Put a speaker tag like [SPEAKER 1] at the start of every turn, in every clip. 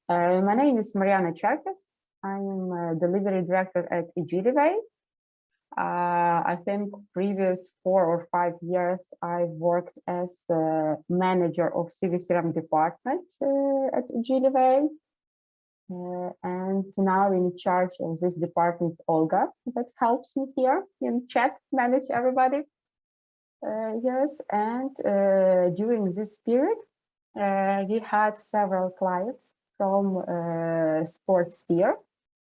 [SPEAKER 1] My name is Maryana Cherkes. I am a delivery director at Agiliway. I think previous 4 or 5 years I've worked as a manager of CiviCRM Department at Agiliway. And now in charge of this department is Olga, that helps me here in chat, manage everybody. Yes, and during this period, we had several clients from sports sphere,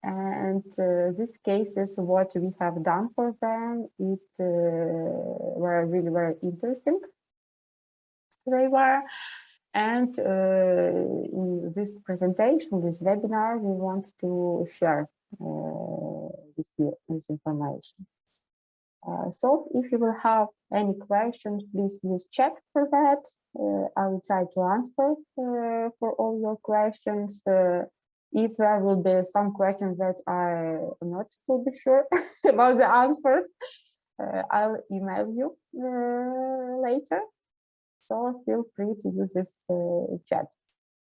[SPEAKER 1] and these cases, what we have done for them, it were really very interesting. They were, and in this presentation, this webinar, we want to share with you this information. So if you will have any questions, please use chat for that. I will try to answer for all your questions. If there will be some questions that I'm not fully sure about the answers, I'll email you later. So feel free to use this chat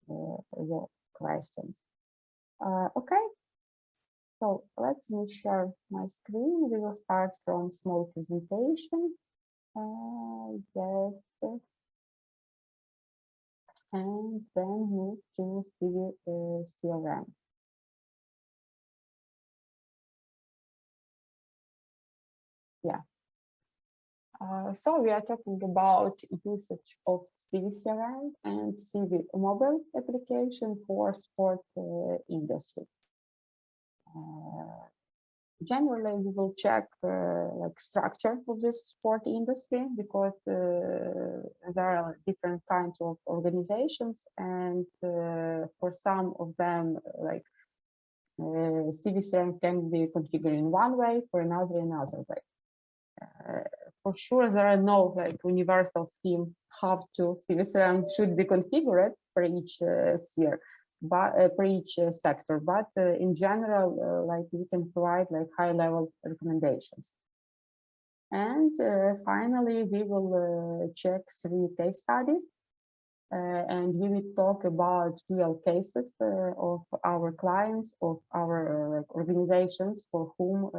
[SPEAKER 1] for your questions. Okay. So let me share my screen. We will start from small presentation. Yes. And then move to CiviCRM. Yeah. So we are talking about usage of CiviCRM and CiviMobile application for sport industry. Generally, we will check like structure of this sport industry, because there are different kinds of organizations, and for some of them, like CiviCRM can be configured in one way, for another way. For sure, there are no like universal scheme how to CiviCRM should be configured for each sphere, but for each sector. But in general, like we can provide like high-level recommendations. And finally, we will check 3 case studies. And we will talk about real cases of our clients, of our organizations for whom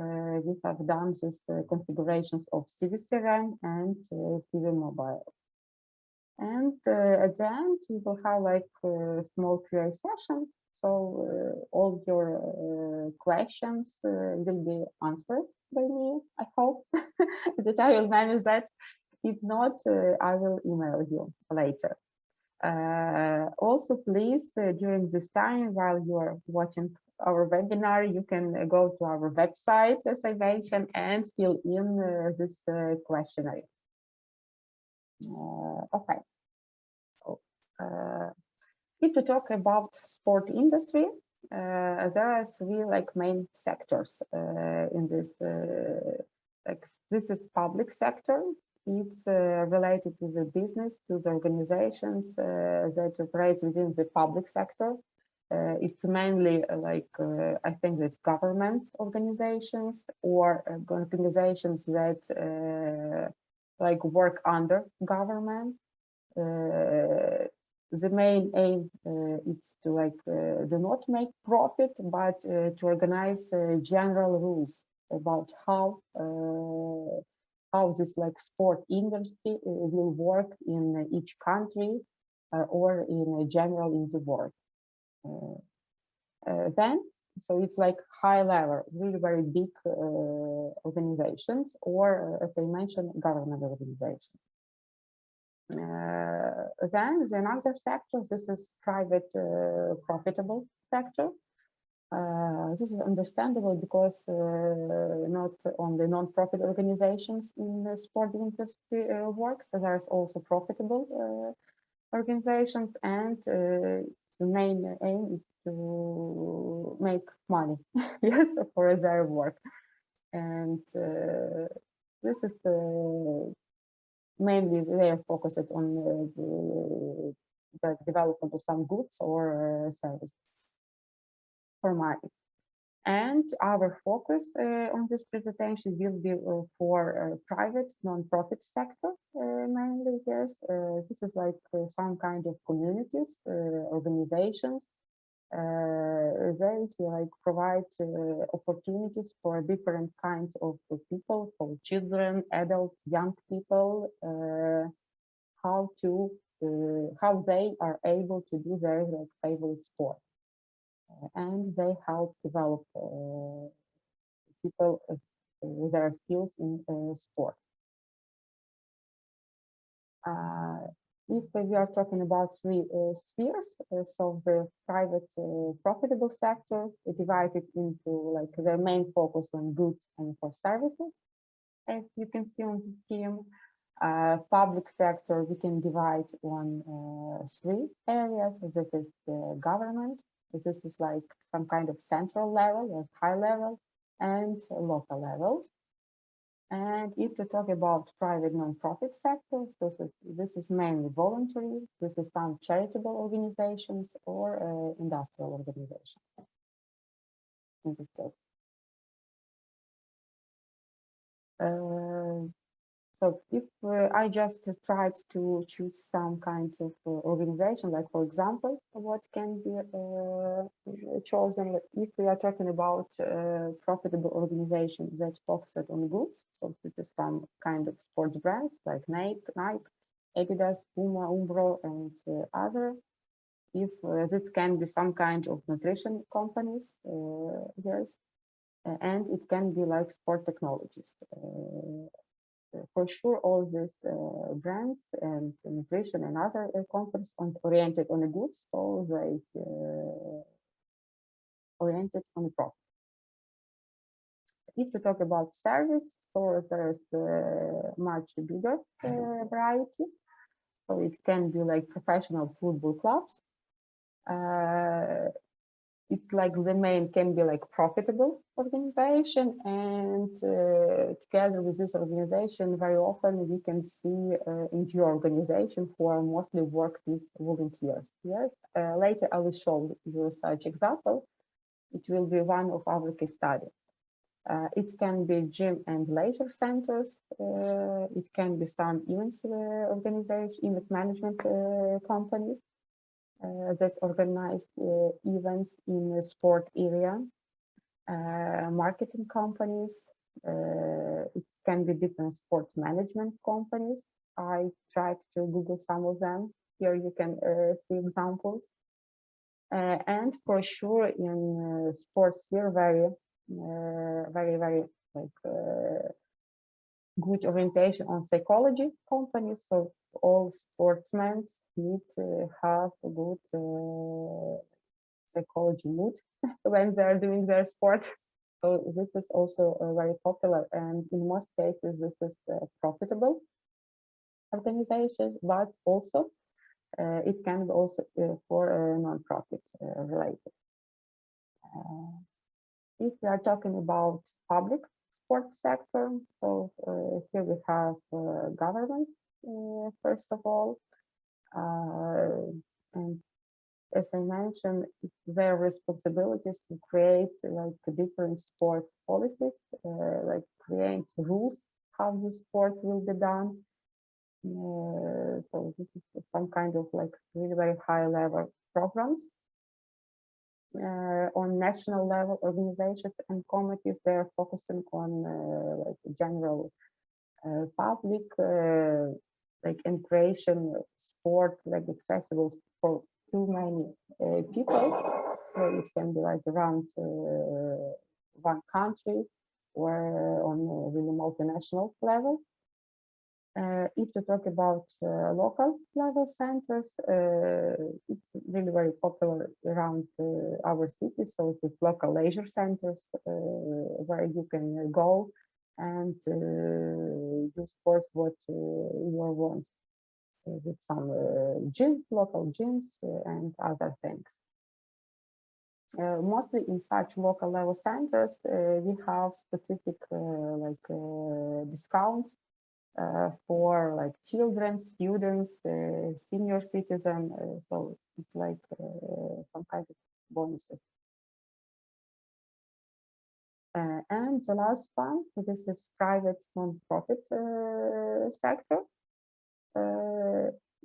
[SPEAKER 1] we have done these configurations of CiviCRM and CiviMobile. And at the end, we will have like a small Q&A session. So all your questions will be answered by me, I hope, that I will manage that. If not, I will email you later. Also, please, during this time, while you are watching our webinar, you can go to our website, as I mentioned, and fill in this questionnaire. Okay. So, if to talk about sport industry, there are 3 like main sectors in this. Like this is public sector. It's related to the business, to the organizations that operate within the public sector. It's mainly like, I think it's government organizations or organizations that like work under government. The main aim is to like do not make profit, but to organize general rules about how this like sport industry will work in each country or in general in the world. Then, so it's like high level, really very big organizations, or as I mentioned, government organizations. Then the another sector, this is private profitable sector. This is understandable because not only non-profit organizations in the sport industry works, there's also profitable organizations, and the main aim is to make money, yes, for their work. And this is mainly they are focused on the development of some goods or services for money. And our focus on this presentation will be for private non-profit sector mainly. Yes, this is like some kind of communities, organizations They like provide opportunities for different kinds of people, for children, adults, young people, how they are able to do their like favorite sport, and they help develop people their skills in sport. If we are talking about three spheres, so the private profitable sector divided into like their main focus on goods and for services, as you can see on the scheme. Public sector we can divide on three areas. This is the government. This is like some kind of central level, like high level, and local levels. And if we talk about private non-profit sectors, this is mainly voluntary. This is some charitable organizations or industrial organizations in this case. So if I just tried to choose some kind of organization, like for example, what can be chosen if we are talking about profitable organization that focused on goods. So this is some kind of sports brands like Nike, Adidas, Puma, Umbro, and other. If this can be some kind of nutrition companies, yes, and it can be like sport technologies. For sure, all these brands and nutrition and other companies oriented on the goods, so they oriented on the profit. If we talk about service, so there's much bigger variety. So it can be like professional football clubs. It's like the main can be like profitable organization, and together with this organization, very often we can see NGO organization who are mostly works with volunteers. Yes, later I will show you such example. It will be one of our case study. It can be gym and leisure centers. It can be some events organization, event management companies. That organize events in the sport area, marketing companies. It can be different sports management companies. I tried to Google some of them. Here you can see examples. And for sure, in sports here, very like good orientation on psychology companies. So all sportsmen need to have a good psychology mood when they are doing their sport. So this is also very popular, and in most cases this is profitable organization, but also it can be also for non-profit related. If we are talking about public sports sector, so here we have government first of all, and as I mentioned, it's their responsibilities to create like different sports policies, like create rules how the sports will be done. So this is some kind of like really very high level programs. On national level, organizations and committees, they are focusing on like general public like and creation sport like accessible for too many people. So it can be like around one country or on a really multinational level. If you talk about local level centers, it's really very popular around our cities. So it's local leisure centers where you can go and do sports what you want with some local gyms and other things. Mostly in such local level centers, we have specific discounts for like children, students, senior citizen. So it's like some kind of bonuses. And the last one, this is private non-profit sector.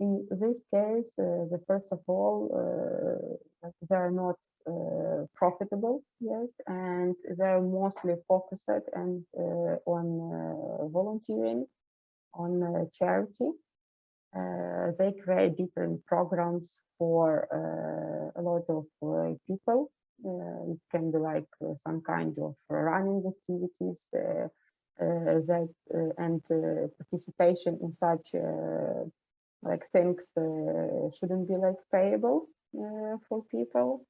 [SPEAKER 1] in this case, the first of all, they are not profitable, yes, and they're mostly focused and on volunteering, on charity. They create different programs for a lot of people. It can be like some kind of running activities that and participation in such like things shouldn't be like payable for people.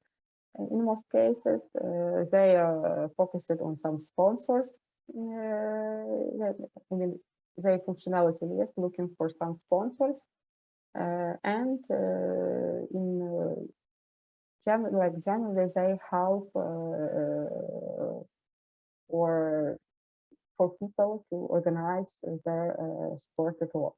[SPEAKER 1] In most cases, they are focused on some sponsors. I mean, their functionality is looking for some sponsors, and in generally they help for people to organize their sport at all.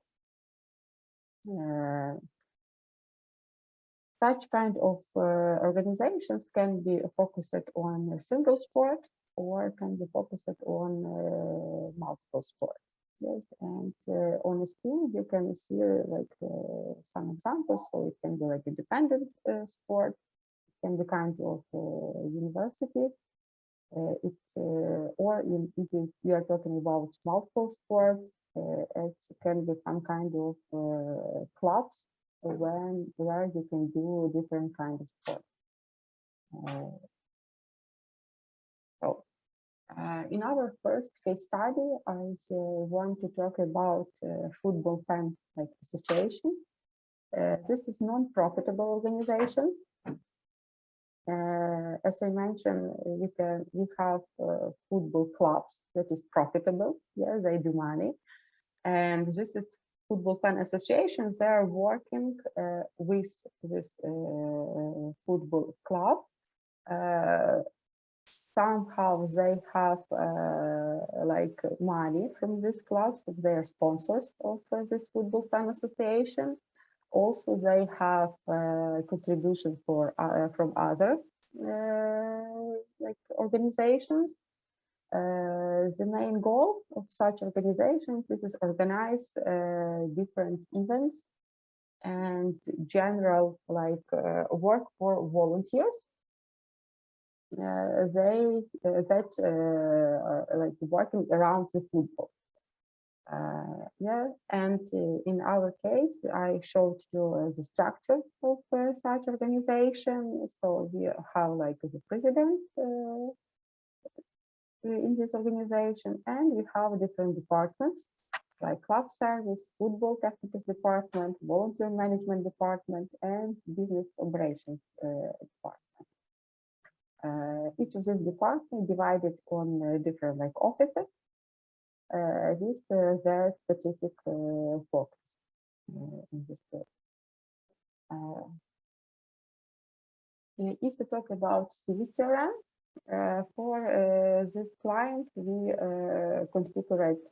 [SPEAKER 1] Such kind of organizations can be focused on a single sport or can be focused on multiple sports. Yes, and on the screen you can see like some examples. So it can be like independent sport, it can be kind of university. If you are talking about multiple sports, it can be some kind of clubs where you can do different kind of sport. In our first case study, I want to talk about football fan association. This is non-profitable organization. As I mentioned, we have football clubs that is profitable. Yeah, they do money, and this is football fan associations. They are working with this football club. Somehow they have like money from this club, so they are sponsors of this football fan association. Also, they have contribution from other like organizations. The main goal of such organizations is organize different events and general like work for volunteers. They are like working around the football. Yeah, and in our case, I showed you the structure of such organization. So we have like the president in this organization, and we have different departments like club service, football technical department, volunteer management department, and business operations department. Each of these departments divided on different like offices with their specific focus in this case. If we talk about CiviCRM, for this client, we configured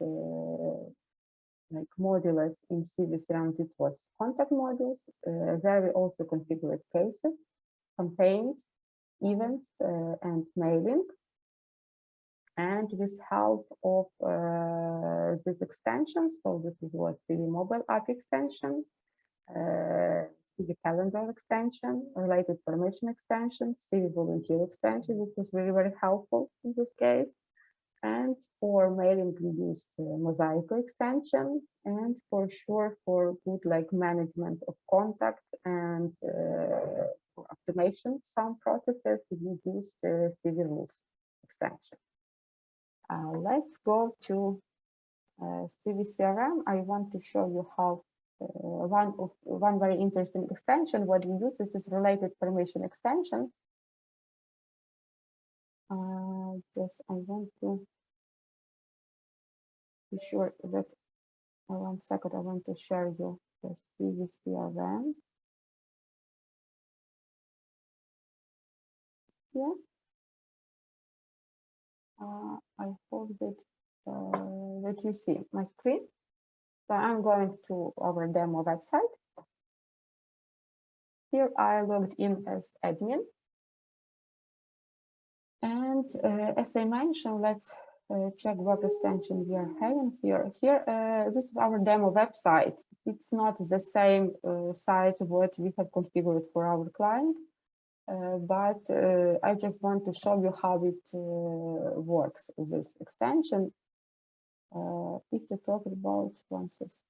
[SPEAKER 1] like modules in CiviCRM. It was contact modules. There we also configured cases, campaigns, events, and mailing. And with help of this extension, so this is what CiviMobile app extension, CiviCalendar extension, related permission extension, CiviVolunteer extension, which was very, very helpful in this case. And for mailing, we used Mosaico extension, and for sure for good like management of contact and for automation, some processes we used CiviRules extension. Let's go to CiviCRM. I want to show you how one very interesting extension. What we use is this related permission extension. Yes, I want to be sure that 1 second. I want to share you the CiviCRM. Yeah. I hope that that you see my screen. So I'm going to our demo website. Here I logged in as admin. And as I mentioned, let's checkbox extension we are having here. This is our demo website. It's not the same site what we have configured for our client, but I just want to show you how it works, this extension. If we talk about onces,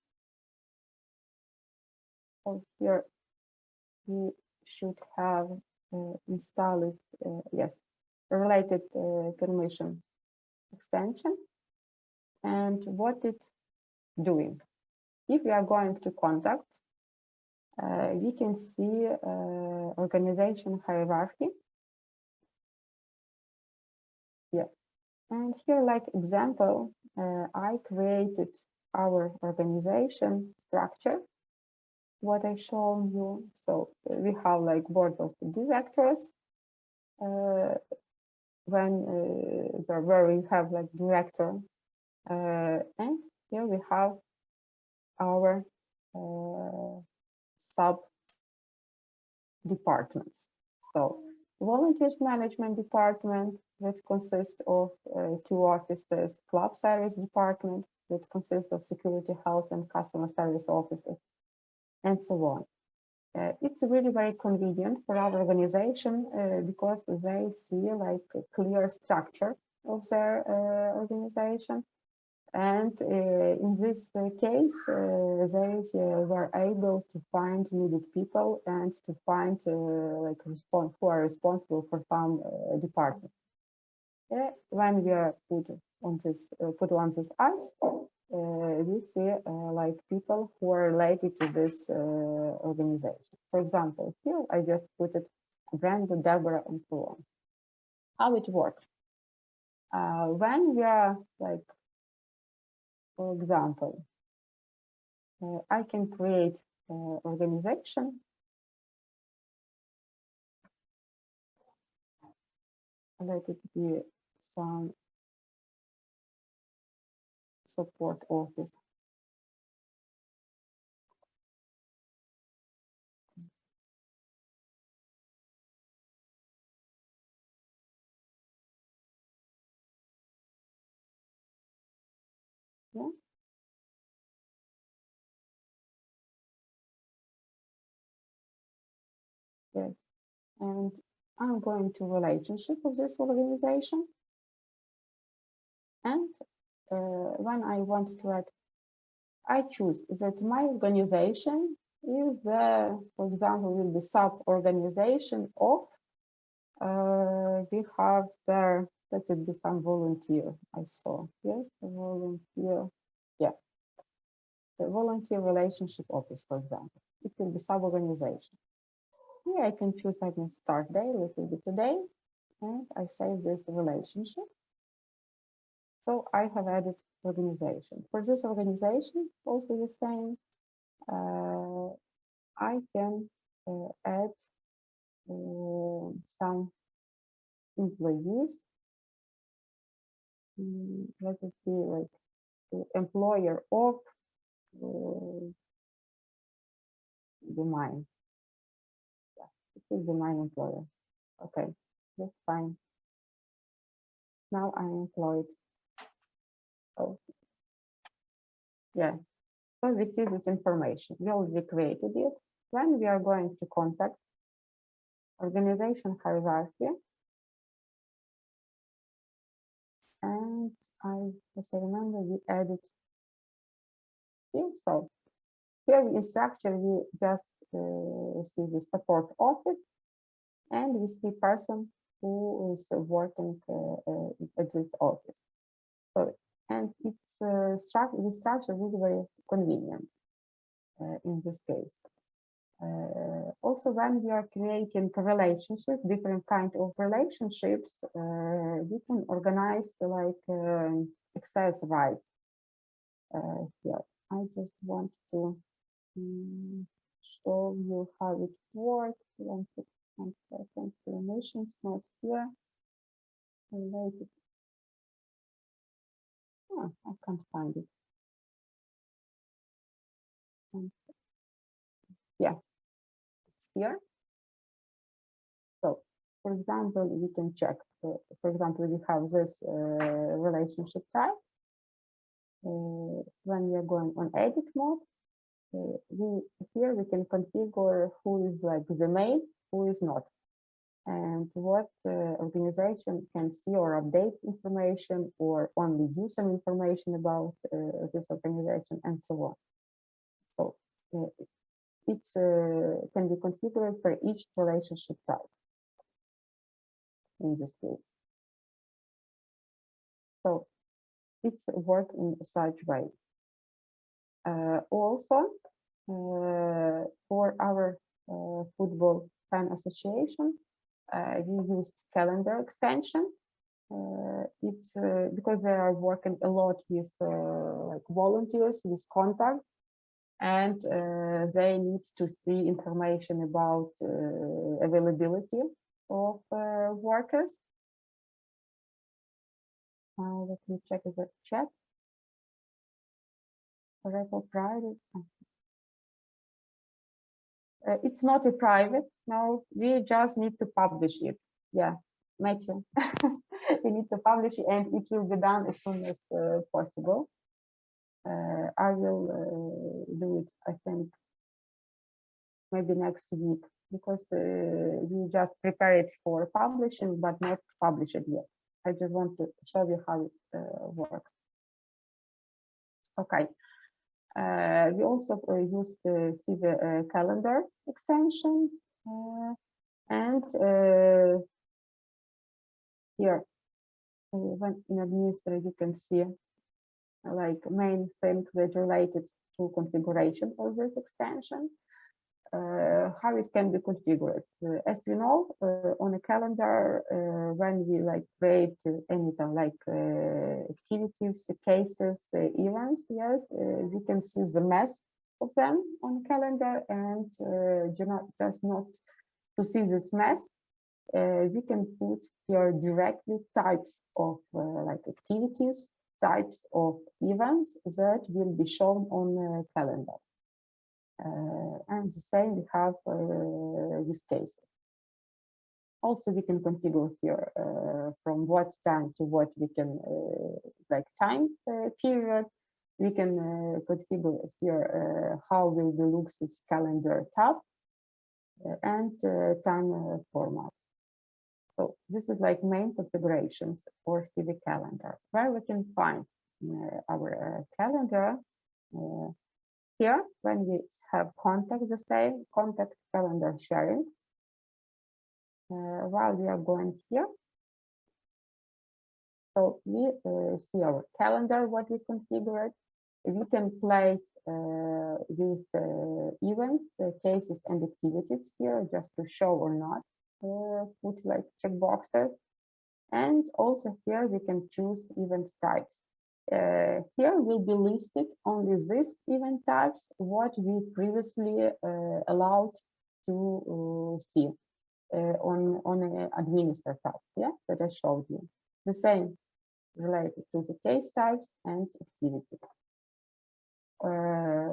[SPEAKER 1] so here we should have installed, yes, related permission extension. And what it's doing. If we are going to contacts, we can see organization hierarchy. Yeah, and here, like example, I created our organization structure. What I show you. So we have like board of directors. Where we have like director, and here we have our sub departments. So volunteers management department, which consists of 2 offices, club service department, which consists of security, health, and customer service offices, and so on. It's really very convenient for our organization because they see like a clear structure of their organization. And in this case, they were able to find needed people and to find like who are responsible for some department. When we are put on this ice, we see like people who are related to this organization. For example, here I just put it Brandon, Deborah, and so on. How it works? When we are like, for example, I can create organization. Let it be some support office. Yeah. Yes. And I'm going to relationship of this organization. And when I want to add, I choose that my organization is, for example, will be sub-organization of, we have there, let it be some volunteer, I saw, yes, the volunteer, yeah, the volunteer relationship office, for example. It will be sub-organization. Here I can choose, I can start day, let it be today, and I save this relationship. So I have added organization. For this organization, also the same, I can add some employees. Let it be like employer of the mine. Yeah, it is the mine employer. Okay, that's fine. Now I'm employed. Oh, yeah. So we see this information. We already created it. When we are going to contact organization hierarchy, and as I remember, we added here. So here in structure, we just see the support office, and we see person who is working at this office. So, and it's the structure is very convenient in this case. Also, when we are creating relationships, different kind of relationships, we can organize like access rights. Here, I just want to show you how it works. One second, permissions not here. Related. Oh, I can't find it. Yeah, it's here. So for example, we can check, for example, we have this relationship type. When we are going on edit mode, here we can configure who is like the main, who is not, and what organization can see or update information or only use some information about this organization and so on. So it can be configured for each relationship type in this case. So it's work in such way. Also, for our football fan association, we used calendar extension. It's because they are working a lot with like volunteers, with contacts, and they need to see information about availability of workers. Let me check the chat. Private. It's not a private. No, we just need to publish it. Yeah, Matthew. We need to publish it, and it will be done as soon as possible. I will do it, I think, maybe next week, because we just prepare it for publishing, but not publish it yet. I just want to show you how it works. Okay. We also used the CiviCalendar extension, and here, when in administrator, you can see like main things that related to configuration of this extension. How it can be configured. As you know, on a calendar, when we like create anything like activities, cases, events, yes, we can see the mess of them on the calendar, and just not to see this mess, we can put here directly types of like activities, types of events that will be shown on the calendar. And the same we have use cases. Also, we can configure here from what time to what we can like time period. We can configure here how will be looks this calendar tab and time format. So this is like main configurations for CiviCalendar, where we can find our calendar. Here, when we have contact, the same contact calendar sharing. While we are going here, so we see our calendar, what we configured. We can play with events, cases, and activities here, just to show or not, put like checkboxes. And also here we can choose event types. Here will be listed only these event types, what we previously allowed to see on an administrator tab, yeah, that I showed you. The same related to the case types and activity.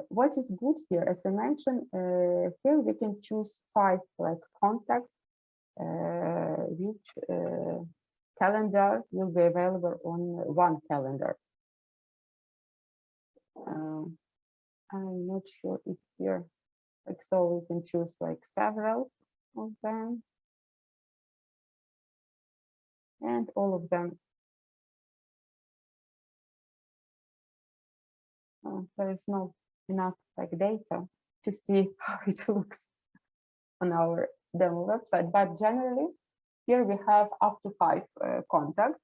[SPEAKER 1] What is good here, as I mentioned, here we can choose 5 like contacts, which calendar will be available on one calendar. I'm not sure if here, like, so we can choose like several of them, and all of them. There is not enough like data to see how it looks on our demo website, but generally here we have up to 5 contacts,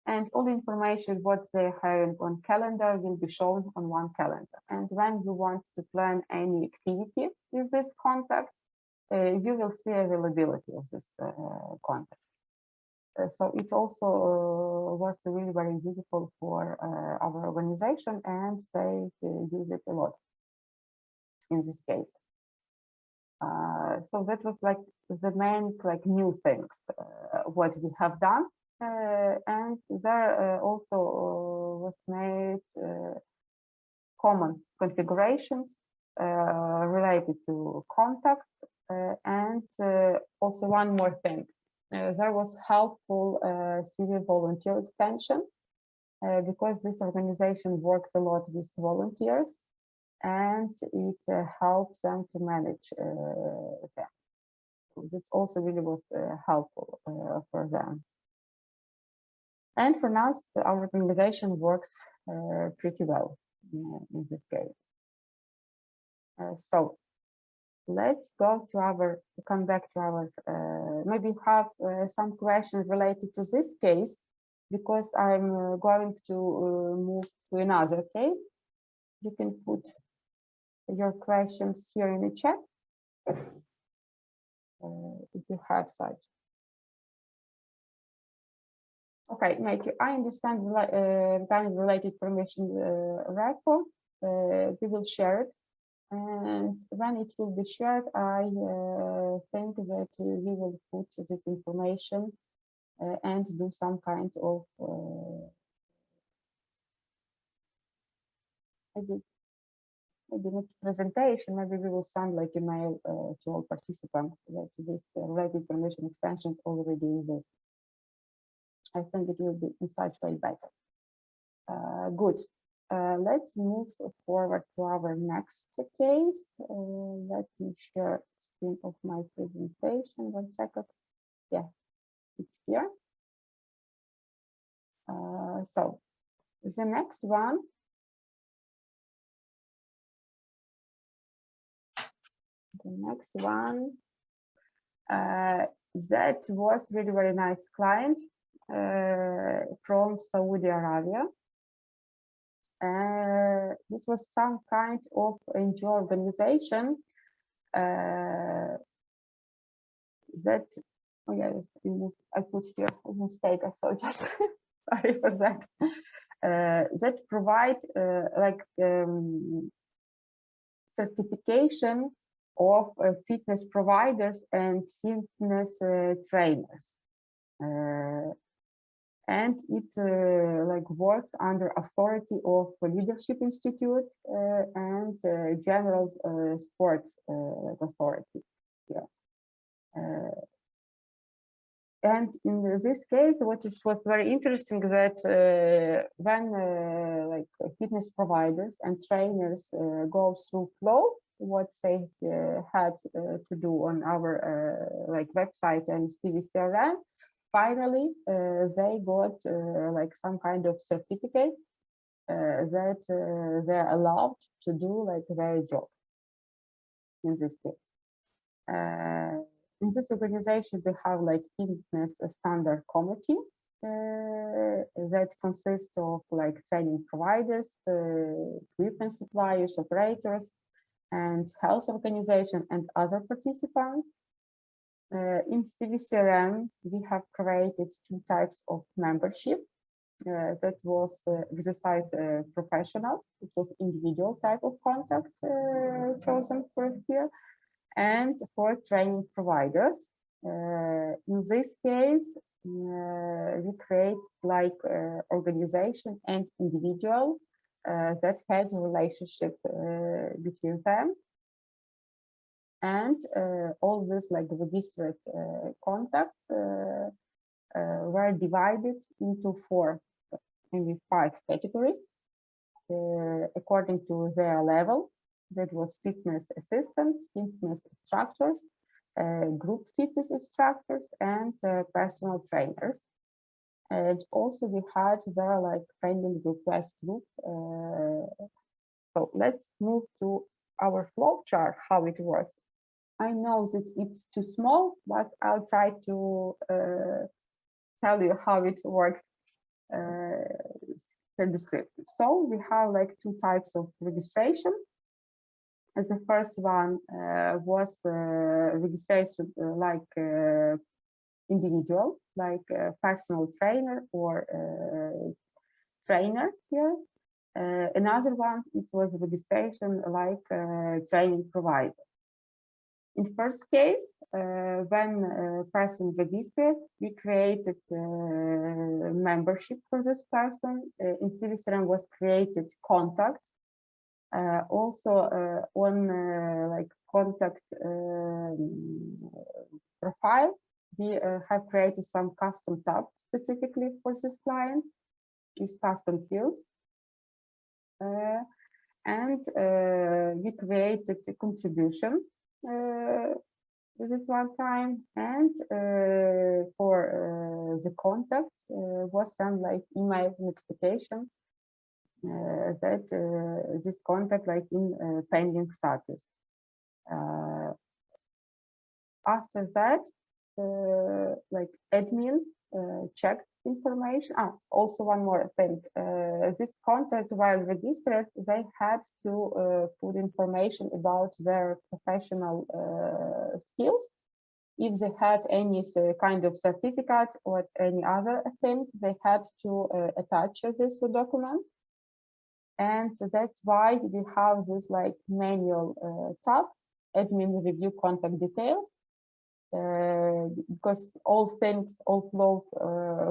[SPEAKER 1] and all the information what they have on calendar will be shown on one calendar. And when you want to plan any activity with this contact, you will see availability of this contact. So it also was really very useful for our organization, and they use it a lot in this case. So that was like the main like new things what we have done, and there also was made common configurations related to contacts, and also one more thing. there was helpful Civi volunteer extension because this organization works a lot with volunteers, and it helps them to manage them. This also really was helpful for them. And for now, our organization works pretty well in this case. So let's go to come back to our, maybe have some questions related to this case, because I'm going to move to another case. You can put your questions here in the chat if you have such. Okay, Matthew, I understand regarding related permission record, we will share it. And when it will be shared, I think that we will put this information and do some kind of maybe not presentation, maybe we will send like email to all participants that this related permission extension already exists. I think it will be in such way better. Good. Let's move forward to our next case. Let me share screen of my presentation. 1 second. Yeah, it's here. So the next one. That was really very nice client from Saudi Arabia. This was some kind of NGO organization that, oh yeah, I put here a mistake, I saw just, sorry for that, that provide certification of fitness providers and fitness trainers. And it like works under authority of Leadership Institute and General Sports Authority. Yeah. And in this case, what was very interesting that when like fitness providers and trainers go through flow, what they had to do on our like website and CiviCRM, finally they got like some kind of certificate that they're allowed to do like their job in this case. In this organization, we have like fitness standard committee that consists of like training providers, equipment suppliers, operators, and health organization and other participants. In CiviCRM, we have created 2 types of membership. That was exercise professional, it was individual type of contact chosen for here, and for training providers. In this case, we create like organization and individual that had a relationship between them. And all this like registered contacts were divided into 4, maybe 5 categories according to their level. That was fitness assistants, fitness instructors, group fitness instructors, and personal trainers. And also we had their like pending request group. So let's move to our flow chart, how it works. I know that it's too small, but I'll try to tell you how it works descriptive. So we have like 2 types of registration. And the first one was registration like individual, like personal trainer or trainer here. Another one, it was registration like training provider. In first case, when a person registered, we created membership for this person. In CiviCRM was created contact. Also on like contact profile, we have created some custom tabs specifically for this client, these custom fields. And we created a contribution this one time, and for the contact was some like email notification that this contact like in pending status. After that, like admin checked information. Also one more thing, this contact while registered, they had to put information about their professional skills. If they had any kind of certificate or any other thing, they had to attach this document. And that's why we have this like manual tab, admin review contact details. Because all things, all flow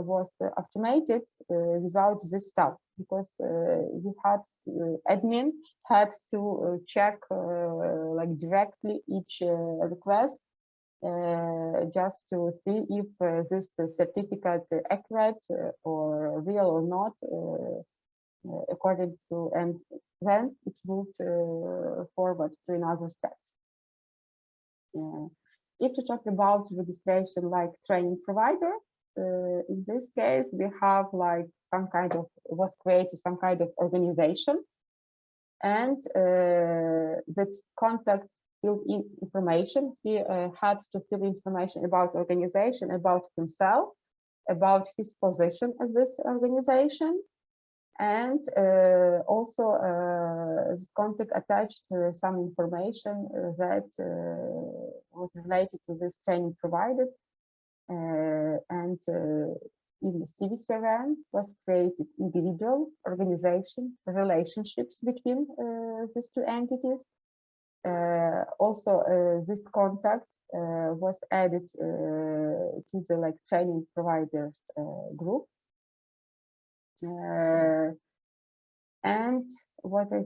[SPEAKER 1] was automated without this tab, because we had admin had to check like directly each request just to see if this certificate accurate or real or not, according to, and then it moved forward to another steps. If to talk about registration like training provider, in this case, we have like some kind of, was created some kind of organization, and that contact filled in information. He had to fill information about organization, about himself, about his position at this organization, and also this contact attached some information that was related to this training provided, and in the CiviCRM was created individual, organization, relationships between these two entities. Also, this contact was added to the like training providers group. And what I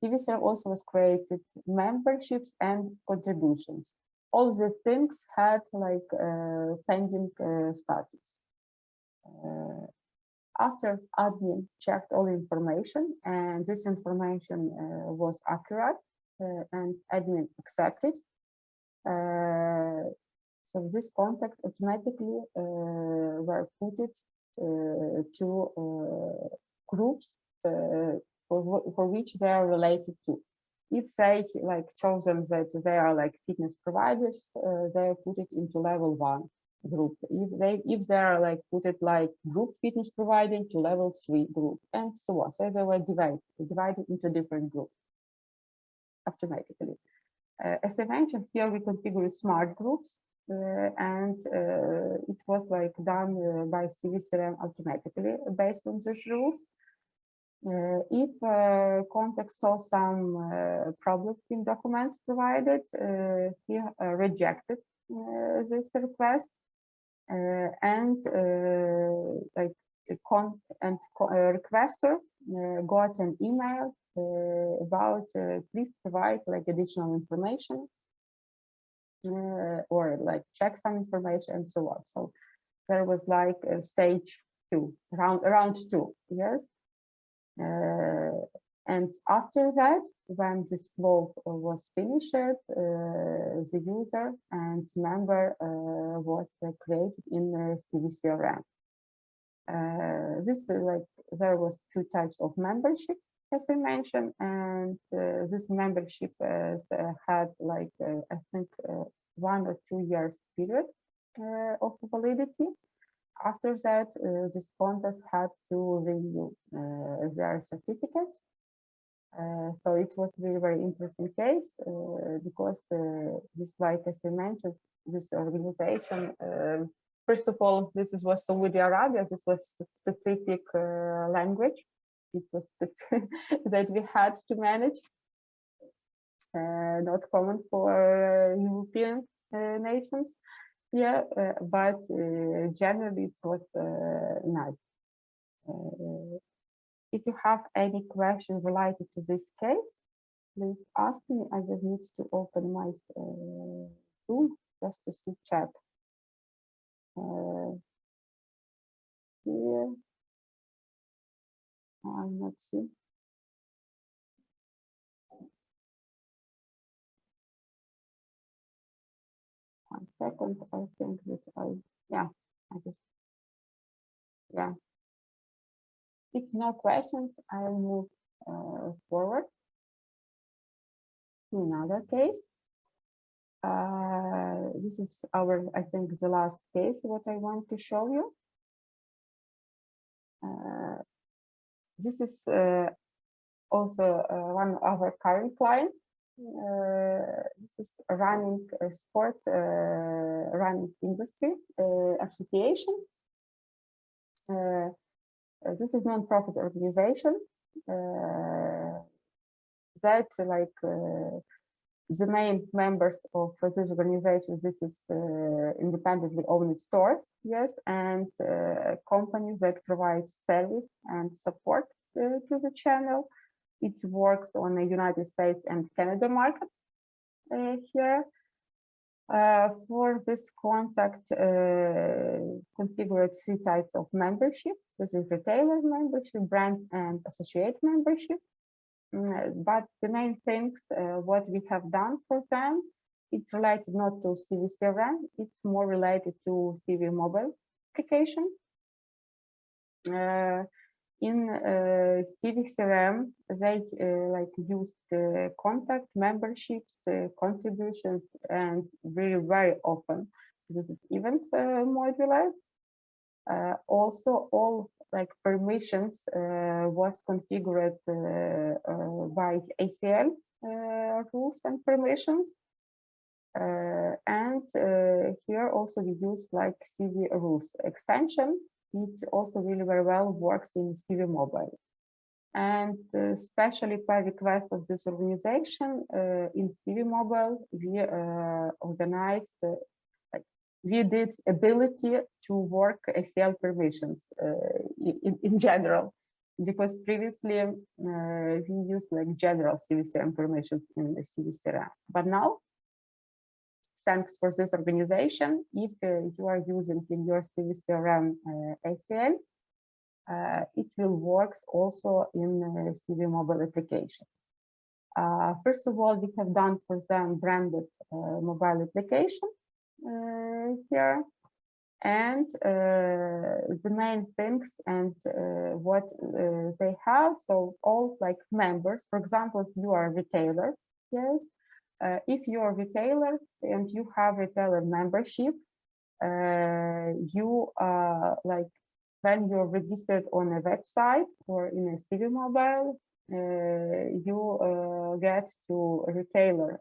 [SPEAKER 1] CiviCRM also was created memberships and contributions. All the things had like pending status. After admin checked all information, and this information was accurate, and admin accepted. So this contact automatically were put to groups for which they are related to. If they like chosen that they are like fitness providers, they put it into level 1 group. If they are like put it like group fitness provider to level 3 group, and so on. So they were divided into different groups automatically. As I mentioned, here we configure smart groups, and it was like done by CiviCRM automatically based on these rules. If contact saw some problems in documents provided, he rejected this request, and like requester got an email about please provide like additional information or like check some information and so on. So there was like a stage 2, round 2, yes. And after that, when this flow was finished, the user and member was created in CiviCRM. This like there was 2 types of membership, as I mentioned, and this membership had like I think 1 or 2 years period of validity. After that, these contacts had to renew their certificates. So it was really very interesting case because this, like as I mentioned, this organization, first of all, this was Saudi Arabia. This was a specific language. It was that we had to manage, not common for European nations. Yeah, but generally it was nice. If you have any questions related to this case, please ask me. I just need to open my Zoom just to see chat. Here, I'm not seeing. 1 second. I think that yeah, I just, yeah. If no questions, I'll move forward to another case. This is our, I think, the last case, what I want to show you. This is also one of our current clients. This is running a sport running industry association. This is non-profit organization that the main members of this organization, this is independently owned stores, yes, and companies that provide service and support to the channel. It works on the United States and Canada market here. For this contact, configured 3 types of membership. This is retailer membership, brand and associate membership. But the main things what we have done for them, it's related not to CiviCRM, it's more related to CiviMobile application. In CiviCRM, they used contact memberships, contributions, and very often this is events modulars. Also, all permissions was configured by ACL rules and permissions. And here also we use Civi rules extension. It also really very well works in CiviMobile. And especially by request of this organization, in CiviMobile, we organized, we did ability to work ACL permissions in general, because previously we used general CiviCRM permissions in the CiviCRM. But now, thanks for this organization, if you are using in your CiviCRM ACL, it will work also in CiviMobile application. First of all, we have done for them branded mobile application here, and the main things and what they have. So all members, for example, if you are a retailer, yes, if you are a retailer and you have retailer membership, you when you're registered on a website or in a CiviMobile, you get to a retailer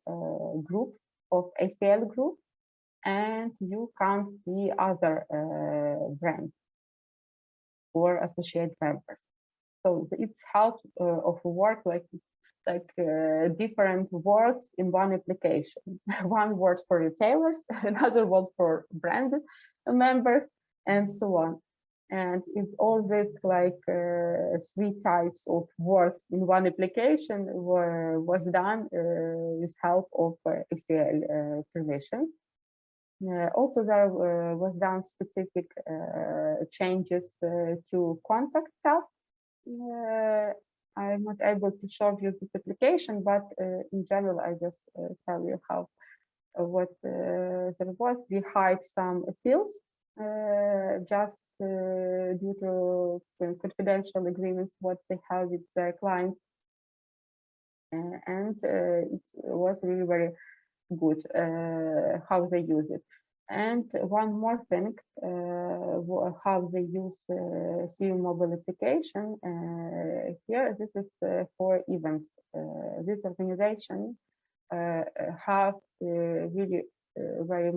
[SPEAKER 1] group of ACL group, and you can't see other brands or associate members. So it's help of work different words in one application. One word for retailers, another word for branded members, and so on. And if all these 3 types of words in one application was done with help of ACL permissions. Also, there was done specific changes to contact tab. I'm not able to show you this application, but in general, I just tell you how what there was. We hide some fields just due to confidential agreements what they have with their clients, and it was really very good how they use it. And one more thing, how they use CiviMobile application here. This is for events. This organization have really very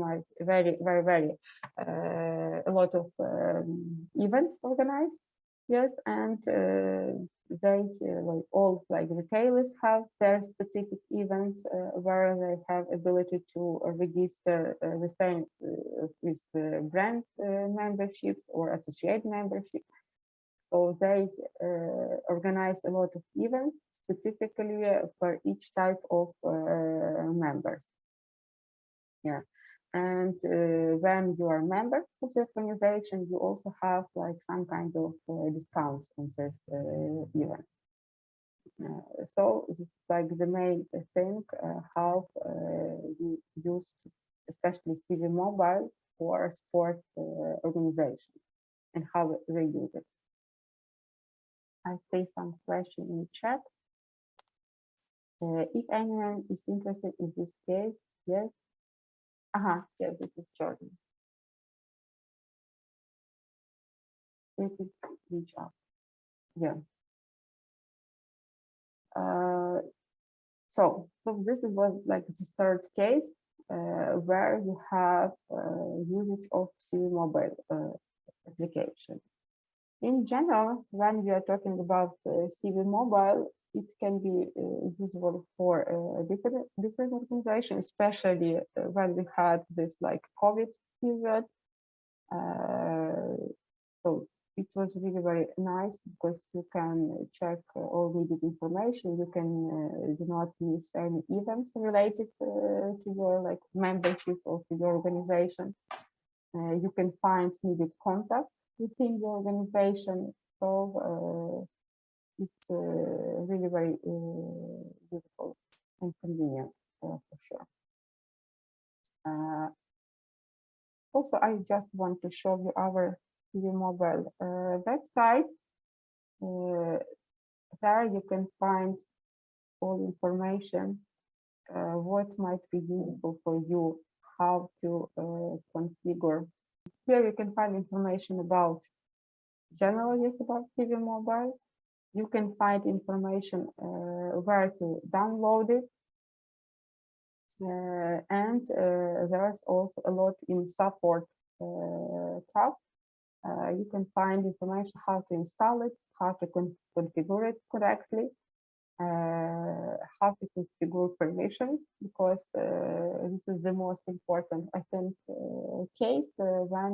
[SPEAKER 1] a lot of events organized, yes, and they all retailers have their specific events where they have ability to register the same with brand membership or associate membership. So they organize a lot of events specifically for each type of members. Yeah. And when you are a member of the organization, you also have like some kind of discounts on this event. So this is like the main thing how we use, especially CiviMobile for sport organization and how they use it. I see some question in the chat. If anyone is interested in this case, yes. Yes, this is Jordan. This is reach out. Yeah. So this was like the third case where you have usage of CiviMobile application. In general, when we are talking about CiviMobile, it can be usable for different organizations, especially when we had this like COVID period. So it was really very nice because you can check all needed information. You can do not miss any events related to your like membership or to your organization. You can find needed contact within the organization. So it's really very useful and convenient for sure. Also, I just want to show you our CiviMobile website. There you can find all information, what might be useful for you, how to configure. Here you can find information about general use about CiviMobile. You can find information where to download it. And there's also a lot in support tab. You can find information how to install it, how to configure it correctly, how to configure permissions, because this is the most important, I think, case when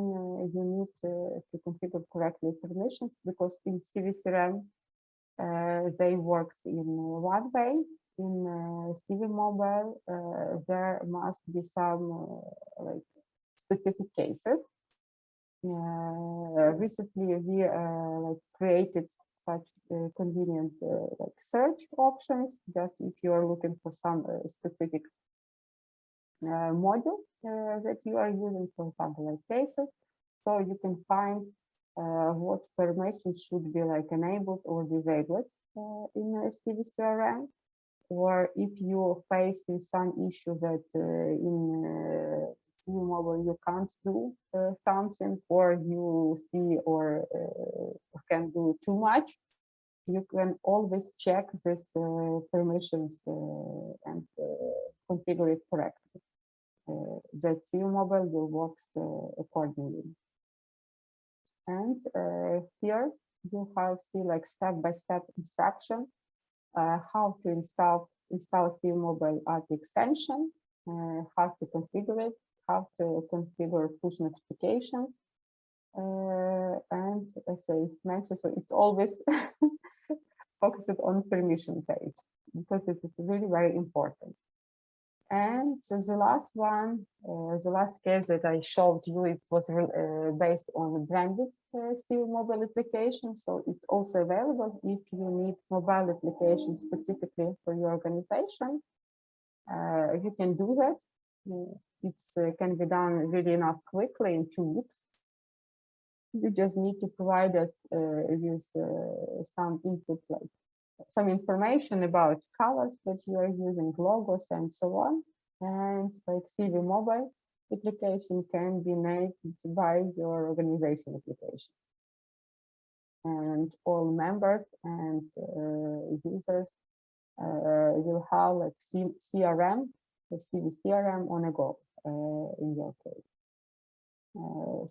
[SPEAKER 1] you need to configure correctly permissions, because in CiviCRM, they work in one way. In CiviMobile, there must be some like specific cases. Recently, we like created such convenient like search options. Just if you are looking for some specific module that you are using, for example, like cases, so you can find what permissions should be like enabled or disabled in CiviCRM. Or if you face with some issue that in CiviMobile you can't do something, or you see or can do too much, you can always check this permissions and configure it correctly. That CiviMobile will work accordingly. And here you have like step-by-step instruction how to install CiviMobile API extension, how to configure it, how to configure push notifications, and as I mentioned, so it's always focused on permission page, because this is really very important. And so the last one, the last case that I showed you, it was based on the branded CiviMobile application. So it's also available if you need mobile application specifically for your organization. You can do that. It can be done really enough quickly in 2 weeks. You just need to provide us with some input, like some information about colors that you are using, logos, and so on. And like CiviMobile application can be made by your organization application. And all members and users will have like CRM, the CiviCRM on a go in your case.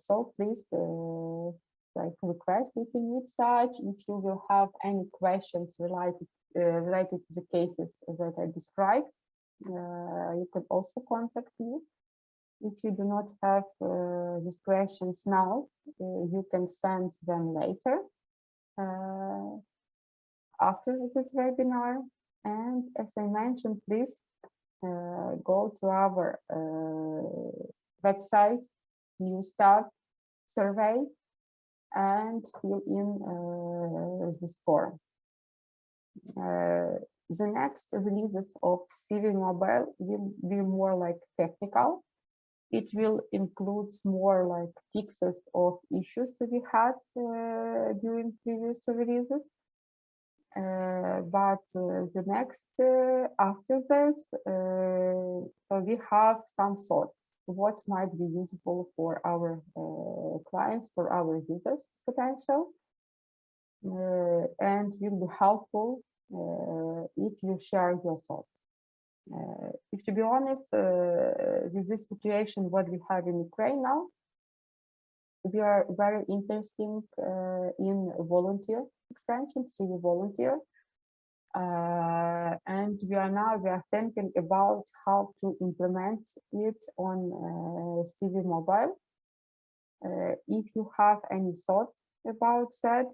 [SPEAKER 1] So please like request if you need such. If you will have any questions related to the cases that I described, you can also contact me. If you do not have these questions now, you can send them later. after this webinar. And as I mentioned, please go to our website, News tab, survey, and fill in this form. The next releases of CiviMobile will be more like technical. It will include more like fixes of issues that we had during previous releases. But the next after this, so we have some thoughts what might be useful for our clients, for our users potential, and will be helpful if you share your thoughts. If to be honest, with this situation, what we have in Ukraine now, we are very interested in volunteer extension, CiviVolunteer, and we are thinking about how to implement it on CiviMobile. If you have any thoughts about that,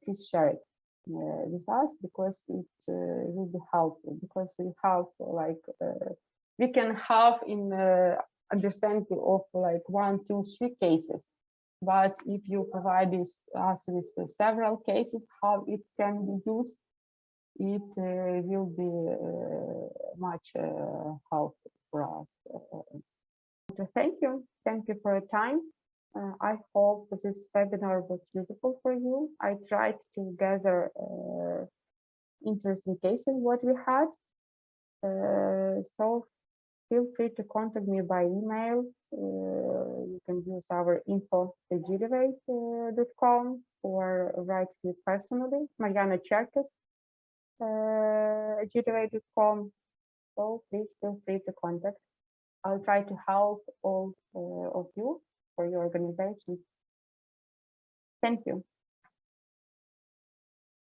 [SPEAKER 1] please share it with us, because it will be helpful, because we have like we can have in understanding of like 1, 2, 3 cases, but if you provide us with several cases how it can be used, it will be much helpful for us. Thank you for your time. I hope this webinar was useful for you. I tried to gather interesting cases what we had. So feel free to contact me by email. You can use our info@agiliway.com or write me personally, Maryana Cherkes, agiliway.com. So please feel free to contact. I'll try to help all of you for your organization. Thank you.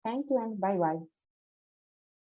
[SPEAKER 1] Thank you and bye-bye.